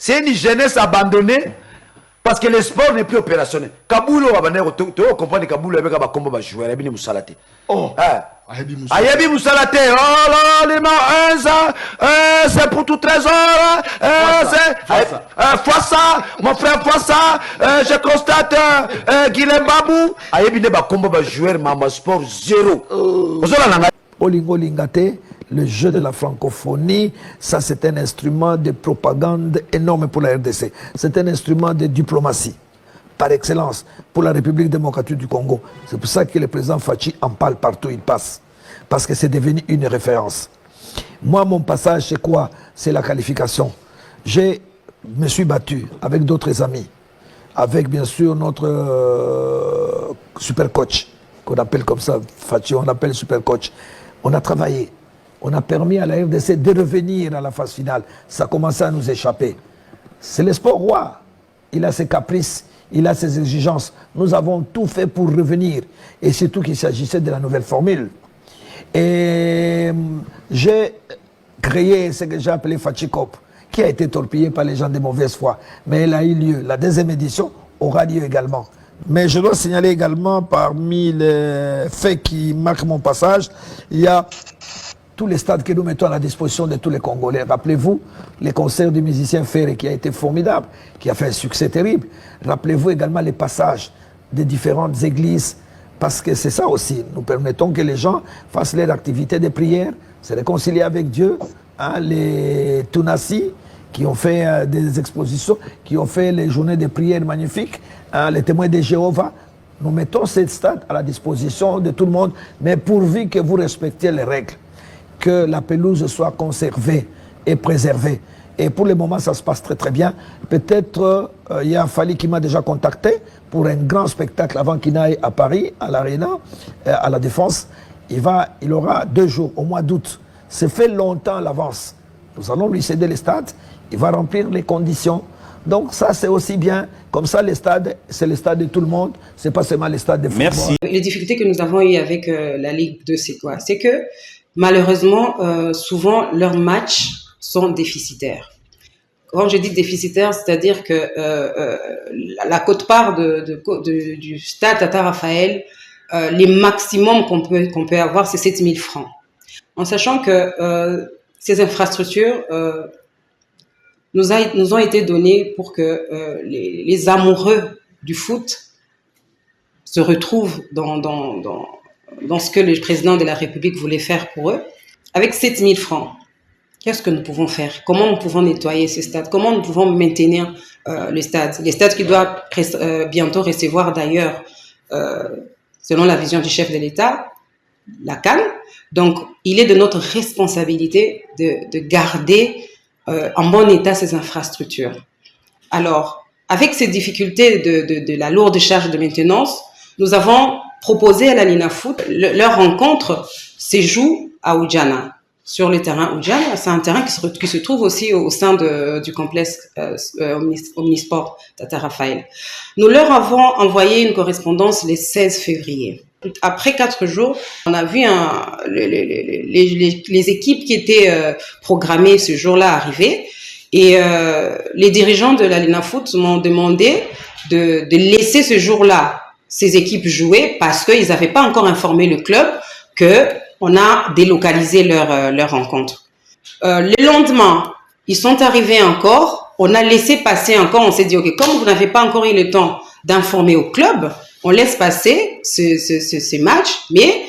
C'est une jeunesse abandonnée parce que le sport n'est plus opérationnel. Kaboul, tu comprends que Kaboul avec un combat joueur, il y a une moussalate. Oh, Ayabi moussalate. Oh là, les mains, c'est pour tout trésor. Fois ça, mon frère, fois ça. Je constate Guilhem Babou. Ayabi n'est pas combat joueur, mais sport zéro. Olingo Lingate, le jeu de la francophonie, ça c'est un instrument de propagande énorme pour la RDC. C'est un instrument de diplomatie, par excellence, pour la République démocratique du Congo. C'est pour ça que le président Fachi en parle partout où il passe. Parce que c'est devenu une référence. Moi, mon passage, c'est quoi? C'est la qualification. Je me suis battu avec d'autres amis, avec bien sûr notre super coach, qu'on appelle comme ça, Fachi, on l'appelle super coach. On a travaillé, on a permis à la RDC de revenir à la phase finale. Ça commençait à nous échapper. C'est le sport roi. Il a ses caprices, il a ses exigences. Nous avons tout fait pour revenir. Et surtout qu'il s'agissait de la nouvelle formule. Et j'ai créé ce que j'ai appelé Fachikop, qui a été torpillé par les gens de mauvaise foi. Mais elle a eu lieu. La deuxième édition aura lieu également. Mais je dois signaler également, parmi les faits qui marquent mon passage, il y a tous les stades que nous mettons à la disposition de tous les Congolais. Rappelez-vous, les concerts du musicien Ferré qui a été formidable, qui a fait un succès terrible. Rappelez-vous également les passages des différentes églises, parce que c'est ça aussi. Nous permettons que les gens fassent leur activité de prière, se réconcilier avec Dieu. Hein, les Tunassi, qui ont fait des expositions, qui ont fait les journées de prière magnifiques, hein, les témoins de Jéhovah. Nous mettons cette stade à la disposition de tout le monde, mais pourvu que vous respectiez les règles, que la pelouse soit conservée et préservée. Et pour le moment, ça se passe très très bien. Peut-être il y a Fali qui m'a déjà contacté pour un grand spectacle avant qu'il n'aille à Paris, à l'Arena, à la Défense. Il aura 2 jours, au mois d'août. C'est fait longtemps à l'avance. Nous allons lui céder les stades. Il va remplir les conditions. Donc ça, c'est aussi bien. Comme ça, les stades, c'est le stade de tout le monde. C'est pas seulement les stades de football. Merci. Les difficultés que nous avons eues avec la Ligue 2, c'est quoi? C'est que malheureusement, souvent, leurs matchs sont déficitaires. Quand je dis déficitaire, c'est-à-dire que la quote-part du stade Tata Raphaël, les maximums qu'on peut avoir, c'est 7 000 francs. En sachant que ces infrastructures nous ont été données pour que les amoureux du foot se retrouvent dans ce que le président de la République voulait faire pour eux. Avec 7 000 francs, qu'est-ce que nous pouvons faire? Comment nous pouvons nettoyer ce stade? Comment nous pouvons maintenir le stade? Les stades qui doivent bientôt recevoir d'ailleurs, selon la vision du chef de l'État, la CAN. Donc, il est de notre responsabilité de garder en bon état ces infrastructures. Alors, avec ces difficultés de la lourde charge de maintenance, nous avons proposé à la Linafoot, leur rencontre se joue à Oudjana, sur le terrain Oudjana. C'est un terrain qui se trouve aussi au sein du complexe Omnisport Tata Raphaël. Nous leur avons envoyé une correspondance le 16 février. Après 4 jours, on a vu les équipes qui étaient programmées ce jour-là arriver, et les dirigeants de la Linafoot m'ont demandé de laisser ce jour-là ces équipes jouer parce qu'ils n'avaient pas encore informé le club qu'on a délocalisé leur rencontre. Le lendemain, ils sont arrivés encore, on a laissé passer encore, on s'est dit, ok, comme vous n'avez pas encore eu le temps d'informer au club, on laisse passer ce match, mais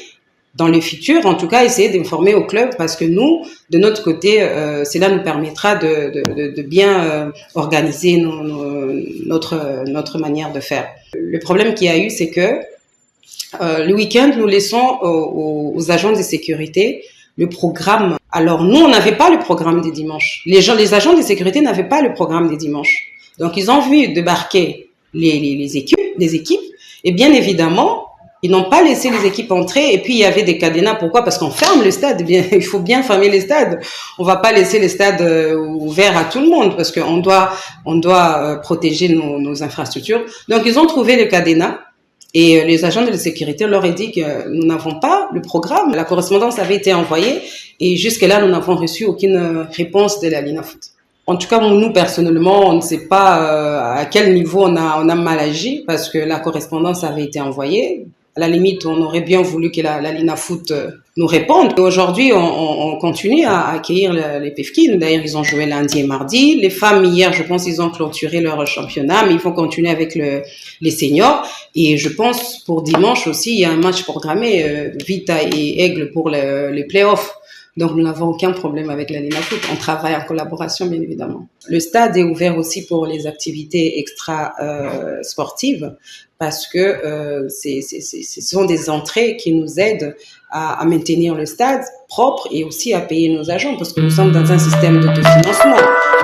dans le futur, en tout cas, essayer d'informer au club parce que nous, de notre côté, cela nous permettra de bien organiser notre manière de faire. Le problème qu'il y a eu, c'est que le week-end, nous laissons aux agents de sécurité le programme. Alors, nous, on n'avait pas le programme des dimanches. Les agents de sécurité n'avaient pas le programme des dimanches. Donc, ils ont vu débarquer les équipes. Et bien évidemment, ils n'ont pas laissé les équipes entrer. Et puis, il y avait des cadenas. Pourquoi? Parce qu'on ferme le stade. Eh bien, il faut bien fermer les stades. On va pas laisser les stades ouverts à tout le monde parce qu'on doit protéger nos infrastructures. Donc, ils ont trouvé le cadenas. Et les agents de la sécurité leur ont dit que nous n'avons pas le programme. La correspondance avait été envoyée. Et jusque-là, nous n'avons reçu aucune réponse de la Linafoot. En tout cas, nous, personnellement, on ne sait pas à quel niveau on a mal agi parce que la correspondance avait été envoyée. À la limite, on aurait bien voulu que la Linafoot nous réponde. Aujourd'hui, on continue à accueillir les PEFKIN. D'ailleurs, ils ont joué lundi et mardi. Les femmes, hier, je pense, ils ont clôturé leur championnat, mais ils vont continuer avec les seniors. Et je pense, pour dimanche aussi, il y a un match programmé, Vita et Aigle pour les playoffs. Donc, nous n'avons aucun problème avec la Linafoot. On travaille en collaboration, bien évidemment. Le stade est ouvert aussi pour les activités extra-sportives parce que ce sont des entrées qui nous aident à maintenir le stade propre et aussi à payer nos agents parce que nous sommes dans un système d'autofinancement.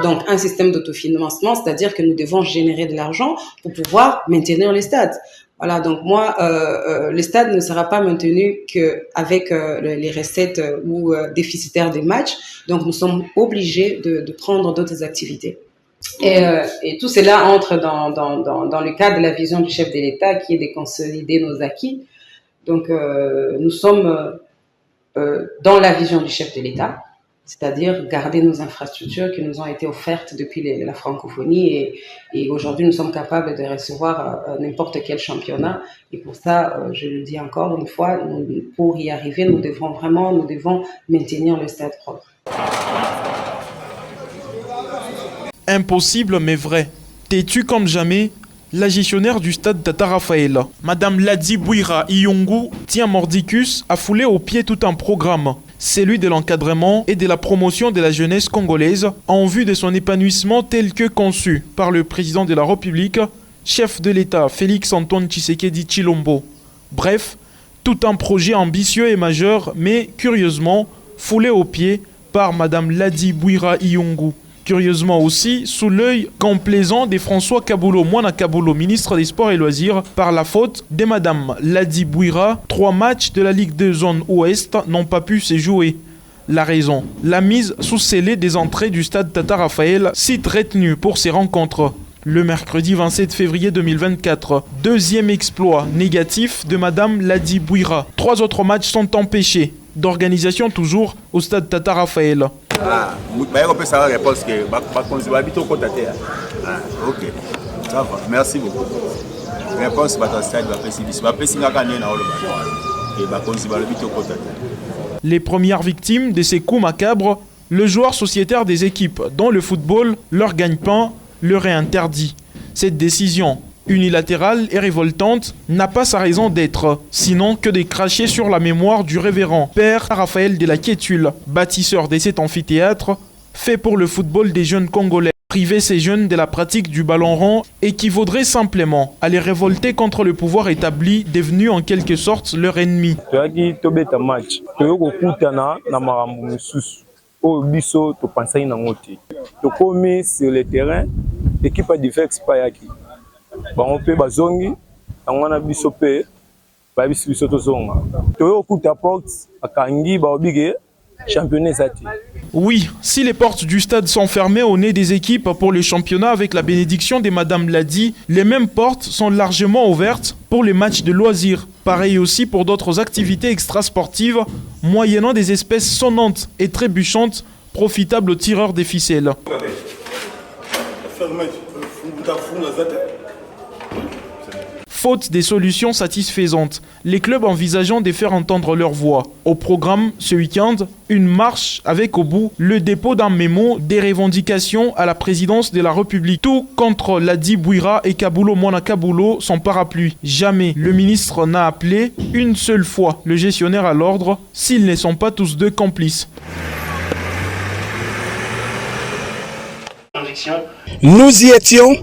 Donc, un système d'autofinancement, c'est-à-dire que nous devons générer de l'argent pour pouvoir maintenir le stade. Voilà, donc moi, le stade ne sera pas maintenu qu'avec les recettes ou déficitaires des matchs. Donc, nous sommes obligés de prendre d'autres activités. Et tout cela entre dans le cadre de la vision du chef de l'État qui est de consolider nos acquis. Donc, nous sommes dans la vision du chef de l'État, c'est-à-dire garder nos infrastructures qui nous ont été offertes depuis la francophonie et aujourd'hui nous sommes capables de recevoir n'importe quel championnat et pour ça, je le dis encore une fois, pour y arriver, nous devons maintenir le stade propre. Impossible mais vrai. Têtu comme jamais, la gestionnaire du stade Tata Raphaël, Madame Ladi Bouira Iyongu, tient mordicus à fouler au pied tout un programme, celui de l'encadrement et de la promotion de la jeunesse congolaise en vue de son épanouissement tel que conçu par le président de la République, chef de l'État Félix Antoine Tshisekedi Tshilombo. Bref, tout un projet ambitieux et majeur, mais curieusement foulé au pied par Madame Ladi Bouira Iyongu. Curieusement aussi, sous l'œil complaisant de François Kaboulo Mwana Kaboulo, ministre des Sports et Loisirs, par la faute de Madame Ladi Bouira, 3 matchs de la Ligue 2 zone ouest n'ont pas pu se jouer. La raison, la mise sous scellé des entrées du stade Tata Raphaël, site retenu pour ces rencontres. Le mercredi 27 février 2024, deuxième exploit négatif de Madame Ladi Bouira. 3 autres matchs sont empêchés, d'organisation toujours au stade Tata Raphaël. On peut savoir la réponse que ok, ça va, merci beaucoup. Réponse les premières victimes de ces coups macabres, le joueur sociétaire des équipes dont le football, leur gagne-pain, leur est interdit. Cette décision unilatérale et révoltante n'a pas sa raison d'être, sinon que de cracher sur la mémoire du révérend père Raphaël de la Quiétule, bâtisseur de cet amphithéâtre, fait pour le football des jeunes Congolais. Priver ces jeunes de la pratique du ballon rond équivaudrait simplement à les révolter contre le pouvoir établi, devenu en quelque sorte leur ennemi. Sur le terrain, l'équipe a différé on peut bazongi angana bisope ba biso tozonga to okuta porte akangi ba obige championnat zati. Oui, si les portes du stade sont fermées au nez des équipes pour le championnat avec la bénédiction de Madame Ladi, les mêmes portes sont largement ouvertes pour les matchs de loisirs. Pareil aussi pour d'autres activités extrasportives, moyennant des espèces sonnantes et trébuchantes, profitables aux tireurs des ficelles. Faute des solutions satisfaisantes, les clubs envisageant de faire entendre leur voix. Au programme, ce week-end, une marche avec au bout le dépôt d'un mémo des revendications à la présidence de la République. Tout contre Ladi Bouira et Kaboulo Mwana Kaboulo, son parapluie. Jamais le ministre n'a appelé une seule fois le gestionnaire à l'ordre, s'ils ne sont pas tous deux complices. Nous y étions,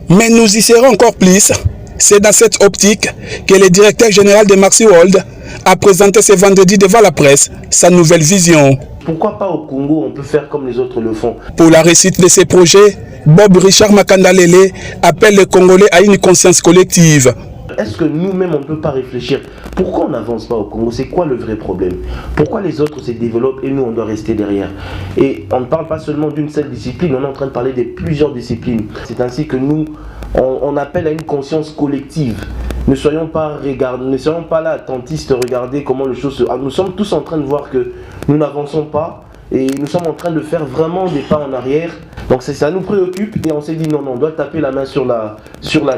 mais nous y serons encore plus. C'est dans cette optique que le directeur général de Maxi World a présenté ce vendredi devant la presse sa nouvelle vision. Pourquoi pas au Congo, on peut faire comme les autres le font? Pour la réussite de ces projets, Bob Richard Makandalele appelle les Congolais à une conscience collective. Est-ce que nous-mêmes, on ne peut pas réfléchir? Pourquoi on n'avance pas au Congo? C'est quoi le vrai problème? Pourquoi les autres se développent et nous, on doit rester derrière? Et on ne parle pas seulement d'une seule discipline, on est en train de parler de plusieurs disciplines. C'est ainsi que nous, on appelle à une conscience collective. Ne soyons pas là attentistes, regarder comment les choses se... Nous sommes tous en train de voir que nous n'avançons pas et nous sommes en train de faire vraiment des pas en arrière Donc ça nous préoccupe et on s'est dit non, on doit taper la main sur la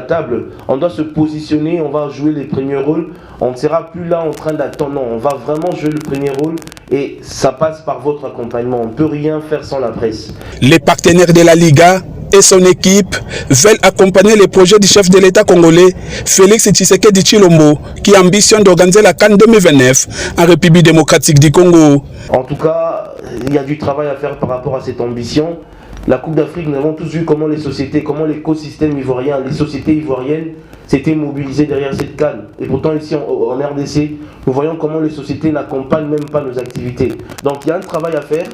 table, on doit se positionner, on va jouer les premiers rôles, on ne sera plus là en train d'attendre, non, on va vraiment jouer le premier rôle et ça passe par votre accompagnement, on ne peut rien faire sans la presse. Les partenaires de la Liga et son équipe veulent accompagner les projets du chef de l'État congolais, Félix Tshisekedi Tshilombo, qui ambitionne d'organiser la CAN 2029 en République démocratique du Congo. En tout cas, il y a du travail à faire par rapport à cette ambition. La Coupe d'Afrique, nous avons tous vu comment les sociétés, comment l'écosystème ivoirien, les sociétés ivoiriennes s'étaient mobilisées derrière cette CAN. Et pourtant ici en RDC, nous voyons comment les sociétés n'accompagnent même pas nos activités. Donc il y a un travail à faire.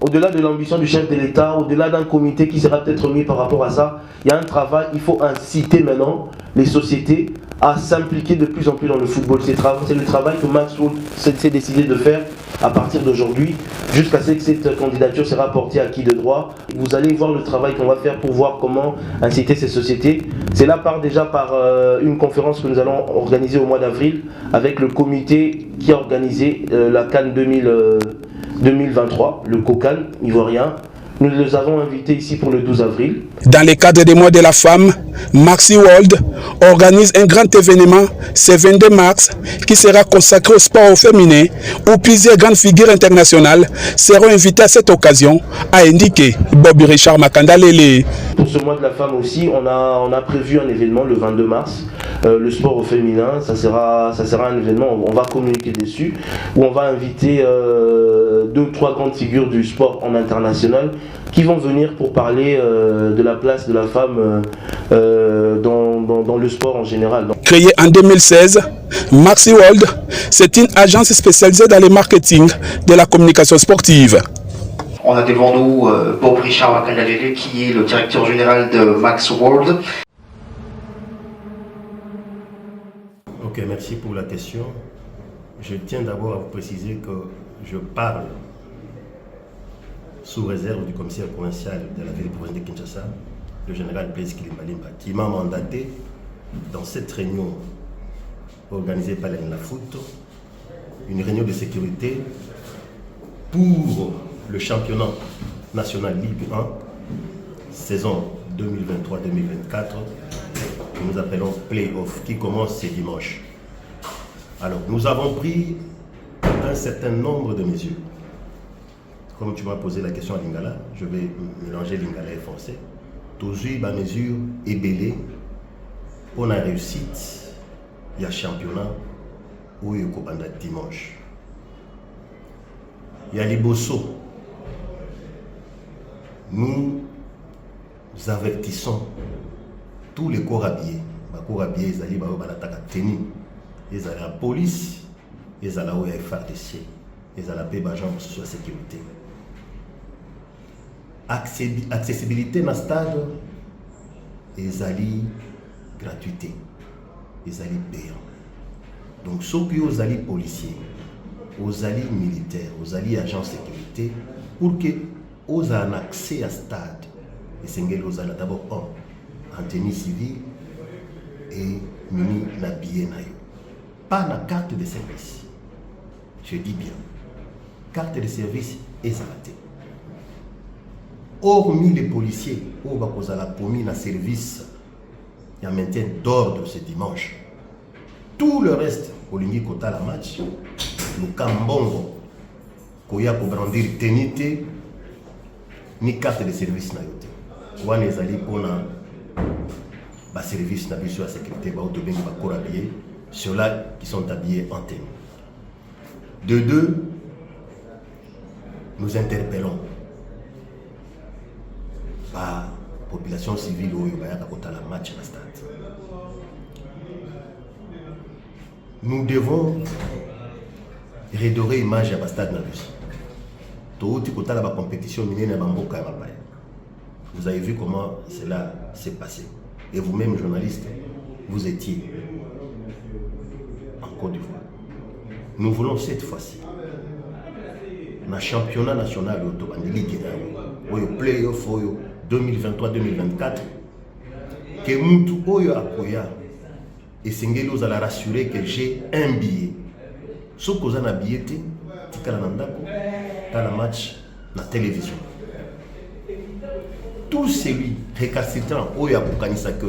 Au-delà de l'ambition du chef de l'État, au-delà d'un comité qui sera peut-être mis par rapport à ça, il y a un travail, il faut inciter maintenant les sociétés à s'impliquer de plus en plus dans le football. C'est le travail que Max Wold s'est décidé de faire à partir d'aujourd'hui, jusqu'à ce que cette candidature sera portée à qui de droit. Vous allez voir le travail qu'on va faire pour voir comment inciter ces sociétés. C'est là déjà par une conférence que nous allons organiser au mois d'avril avec le comité qui a organisé la CAN 2023, le COCAN ivoirien. Nous les avons invités ici pour le 12 avril. Dans le cadre des mois de la femme, Maxi World organise un grand événement ce 22 mars qui sera consacré au sport féminin où plusieurs grandes figures internationales seront invitées à cette occasion, a indiqué Bobby Richard Makandalele. Pour ce mois de la femme aussi, on a prévu un événement le 22 mars. Le sport au féminin, ça sera un événement, on va communiquer dessus, où on va inviter 2 ou 3 grandes figures du sport en international qui vont venir pour parler de la place de la femme dans le sport en général. Créée en 2016, Maxi World, c'est une agence spécialisée dans le marketing de la communication sportive. On a devant nous Bob Richard Makandalele qui est le directeur général de Max World. Ok, merci pour la question. Je tiens d'abord à vous préciser que je parle sous réserve du commissaire provincial de la ville provinciale de Kinshasa, le général Blaise Kilimbalimba, qui m'a mandaté dans cette réunion organisée par la Foot, une réunion de sécurité pour le championnat national Ligue 1, saison 2023-2024, que nous appelons Play-Off, qui commence ce dimanche. Alors, nous avons pris un certain nombre de mesures. Comme tu m'as posé la question à Lingala, je vais mélanger Lingala et français. Toujours, ma mesure est belée pour la réussite. Il y a championnat où il y a dimanche. Il y a les Bosso. Nous avertissons tous les corps habillés. Les corps habillés, ils allaient ils allaient à la police, ils allaient au FRDC, ils allaient à la sur la sécurité. Accessibilité dans le stade, ils allaient gratuité, ils allaient payant. Donc, ceux qui aux alliés policiers, aux alliés militaires, aux alliés agents de sécurité, pour que aux aient un accès à stade, et c'est aux alliés d'abord en tenue civile et muni na billet na yo. Pas na carte de service. Je dis bien, carte de service est arrêtée. Hormis les policiers, où va causer la promis na service, il y a maintien d'ordre ce dimanche. Tout le reste, au lingi kota la match, le kambongo, koya ko brandir tenité, ni carte de service na yote. Wana ezali pona ba service na biso la sécurité ba autobengi ba corps habillés, ceux-là qui sont habillés en tenue. De deux, nous interpellons la population civile au Yobaya Kakota la match à la stade. Nous devons redorer l'image à la stade Nabus. Tout le la compétition vous avez vu comment cela s'est passé. Et vous-même, journaliste, vous étiez en Côte d'Ivoire. Nous voulons cette fois-ci, dans le championnat national de Ligue 1, au play-off 2023-2024, que Moutou Oyo Akoya et Sengeli vous allez rassurer que j'ai un billet. Ce que vous avez un billet, c'est que vous avez un match à la télévision. tout celui récalcitrant où il y a que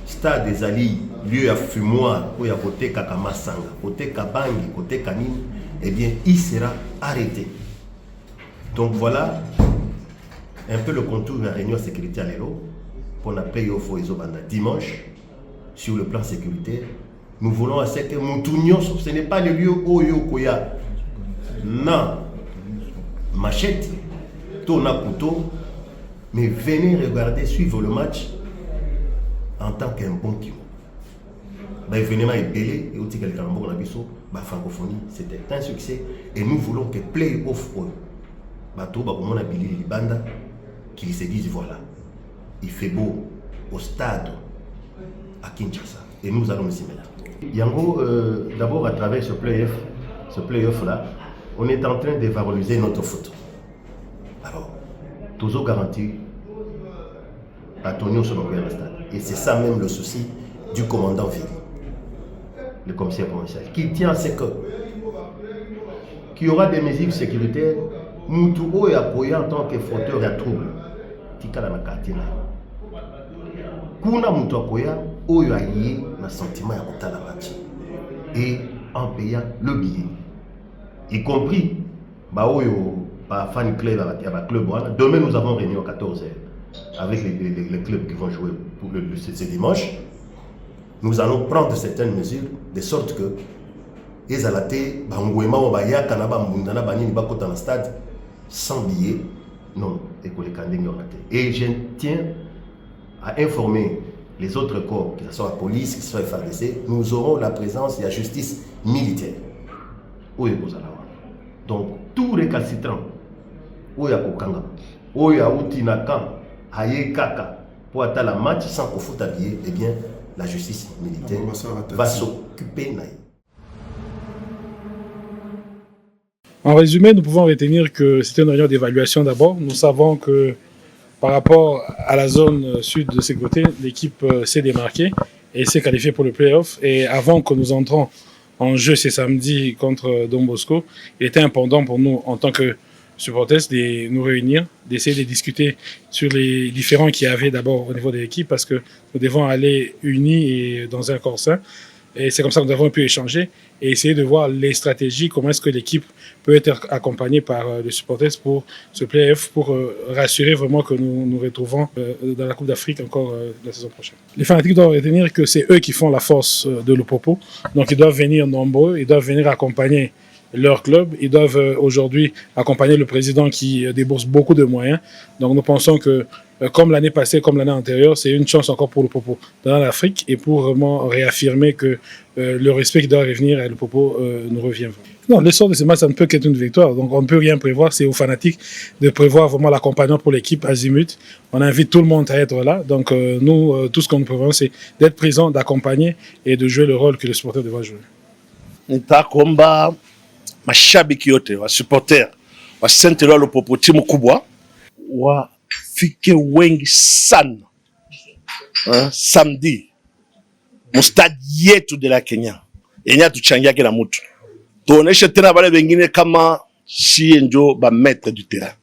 stade des alliés, lieu à fumoir, où il y a côté Kakama Sanga, côté Kabangi, côté Kanine, eh bien, il sera arrêté. Donc voilà un peu le contour de la réunion sécurité à l'Héro pour la playoff au Isobanda dimanche sur le plan sécuritaire. Nous voulons à ce que Moutunion, ce n'est pas le lieu où Yokoya. Non, machette, tourna couteau, mais venez regarder, suivre le match en tant qu'un bon kilo. L'événement est belé et aussi quelqu'un en Abisso, la francophonie, c'était un succès et nous voulons que play-off qu'ils se disent voilà, il fait beau au stade à Kinshasa et nous allons s'y mettre. Yango, d'abord à travers ce play-off là, on est en train de valoriser notre foot. Alors, toujours garanti à Tonio sur le stade. Et c'est ça même le souci du commandant ville, le commissaire provincial, qui tient à ce qu'il y aura des mesures sécuritaires, Moutou et Apoya en tant que fauteur de trouble. Tikala na katina. Kuna Moutou Apoya, Oyo a yé na sentiment ya kotala match. Et en payant le billet. Y compris, Oyo, fan club, club. Demain nous avons réunion à 14h avec les clubs qui vont jouer pour ce dimanche. Nous allons prendre certaines mesures de sorte que les alatés, stade sans billets, non, et je tiens à informer les autres corps, que ce soit la police, que ce soit la FARDC, nous aurons la présence de la justice militaire. Donc, tout récalcitrant, Oya Kokanga, Oya Outinakan, Aye Kaka, pour atteindre la match sans qu'on foute habillé, eh bien, la justice militaire va s'occuper. En résumé, nous pouvons retenir que c'était une réunion d'évaluation d'abord. Nous savons que par rapport à la zone sud de sécurité, l'équipe s'est démarquée et s'est qualifiée pour le play-off. Et avant que nous entrons en jeu ce samedi contre Don Bosco, il était important pour nous, en tant que supporters, de nous réunir, d'essayer de discuter sur les différends qu'il y avait d'abord au niveau de l'équipe, parce que nous devons aller unis et dans un corps sain. Et c'est comme ça que nous avons pu échanger et essayer de voir les stratégies, comment est-ce que l'équipe peut être accompagnée par les supporters pour ce play-off, pour rassurer vraiment que nous nous retrouvons dans la Coupe d'Afrique encore la saison prochaine. Les fanatiques doivent retenir que c'est eux qui font la force de Lupopo, donc ils doivent venir nombreux, ils doivent venir accompagner leur club, ils doivent aujourd'hui accompagner le président qui débourse beaucoup de moyens. Donc nous pensons que comme l'année passée, comme l'année antérieure, c'est une chance encore pour le Popo dans l'Afrique et pour vraiment réaffirmer que le respect qui doit revenir à le Popo nous revient. Non, le sort de ce match, ça ne peut qu'être une victoire. Donc on ne peut rien prévoir. C'est aux fanatiques de prévoir vraiment l'accompagnement pour l'équipe Azimut. On invite tout le monde à être là. Donc nous, tout ce qu'on nous prévoit, c'est d'être présent, d'accompagner et de jouer le rôle que le supporter devra jouer. Nitakomba mashabiki yote wa supporter wa Saint Eloi Lupopo timu kubwa wafike wengi sana samedi mustadi yetu de la Kenya yenye tuchangia kila mtu tuoneshe tena wale wengine kama si njo ba maître du terrain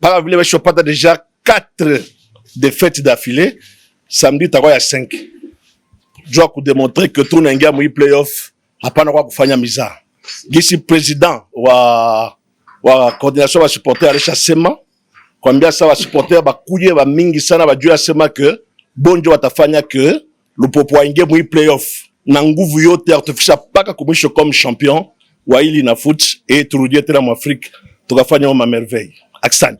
para vile washopata déjà 4 défaites d'affilée samedi takuwa ya 5 jua kudémontrer que tunaingia mu playoff hapana kwa kufanya mizaa. Gisi président wa coordination wa supporter alisha sema kwambia sawa supporter bakuye ba mingi sana bajua sema que bonjo watafanya que Lupopo aingie mu playoff na nguvu yote artificial paka kumwisho comme champion wa ili na foot et turudie tena mu Afrique tukafanya ma merveille. Accent.